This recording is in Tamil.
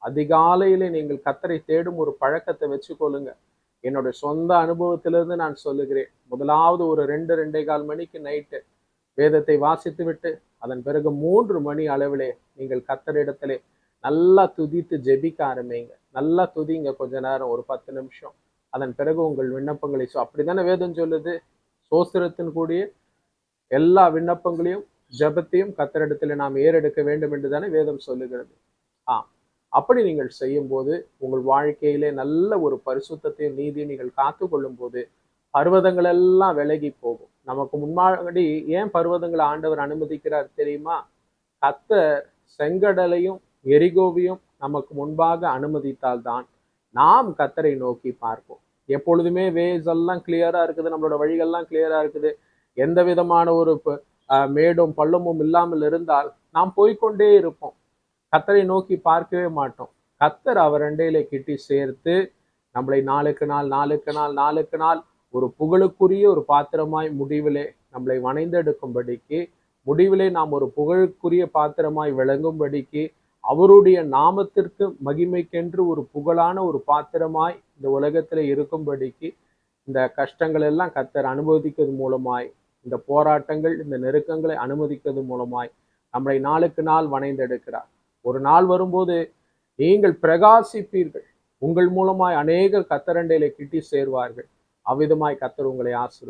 அதிகாலையிலே நீங்கள் கர்த்தரை தேடும் ஒரு பழக்கத்தை வச்சுக்கொள்ளுங்க. என்னுடைய சொந்த அனுபவத்திலிருந்து நான் சொல்லுகிறேன். முதலாவது ஒரு 2-2:15 மணிக்கு நைட்டு வேதத்தை வாசித்து விட்டு அதன் பிறகு 3 மணி அளவிலே நீங்கள் கர்த்தரிடத்திலே நல்லா துதித்து ஜெபிக்க ஆரம்பிங்க. நல்லா துதிங்க கொஞ்ச நேரம், ஒரு 10 நிமிஷம். அதன் பிறகு உங்கள் விண்ணப்பங்களை அப்படித்தானே வேதம் சொல்லுது. சோஸ்திரத்தின் கூடிய எல்லா விண்ணப்பங்களையும் ஜெபத்தையும் கர்த்தரிடத்திலே நாம் ஏறெடுக்க வேண்டும் என்று தானே வேதம் சொல்லுகிறது. அப்படி நீங்கள் செய்யும் போது உங்கள் வாழ்க்கையிலே நல்ல ஒரு பரிசுத்தத்தையும் நீதியும் நீங்கள் காத்து கொள்ளும் போது பர்வதங்கள் எல்லாம் விலகி போகும். நமக்கு முன்னாடி ஏன் பர்வதங்களை ஆண்டவர் அனுமதிக்கிறார் தெரியுமா? கர்த்தர் செங்கடலையும் எரிகோவையும் நமக்கு முன்பாக அனுமதித்தால்தான் நாம் கர்த்தரை நோக்கி பார்ப்போம். எப்பொழுதுமே வேஸ் எல்லாம் கிளியரா இருக்குது, நம்மளோட வழிகள்லாம் கிளியரா இருக்குது, எந்த விதமான ஒரு மேடும் பள்ளமும் இல்லாமல் இருந்தால் நாம் போய்கொண்டே இருப்போம். கர்த்தரை நோக்கி பார்க்கவே மாட்டோம். கர்த்தர் அவர் அண்டையிலே கிட்டி சேர்த்து நம்மளை நாளுக்கு நாள் ஒரு புகழுக்குரிய ஒரு பாத்திரமாய் முடிவிலே நம்மளை வணைந்தெடுக்கும்படிக்கு, முடிவிலே நாம் ஒரு புகழுக்குரிய பாத்திரமாய் விளங்கும்படிக்கு, அவருடைய நாமத்திற்கு மகிமைக்கென்று ஒரு புகழான ஒரு பாத்திரமாய் இந்த உலகத்திலே இருக்கும்படிக்கு இந்த கஷ்டங்கள் எல்லாம் கர்த்தர் அனுமதிக்கிறது மூலமாய், இந்த போராட்டங்கள் இந்த நெருக்கங்களை அனுமதிக்கிறது மூலமாய் நம்மளை நாளுக்கு நாள் வணைந்தெடுக்கிறார். ஒரு நாள் வரும்போது நீங்கள் பிரகாசிப்பீர்கள். உங்கள் மூலமாய் அநேகர் கர்த்தரண்டையிலே கிட்டி சேர்வார்கள். அவ்விதமாய் கர்த்தர் உங்களை ஆசீர்வதிப்பார்.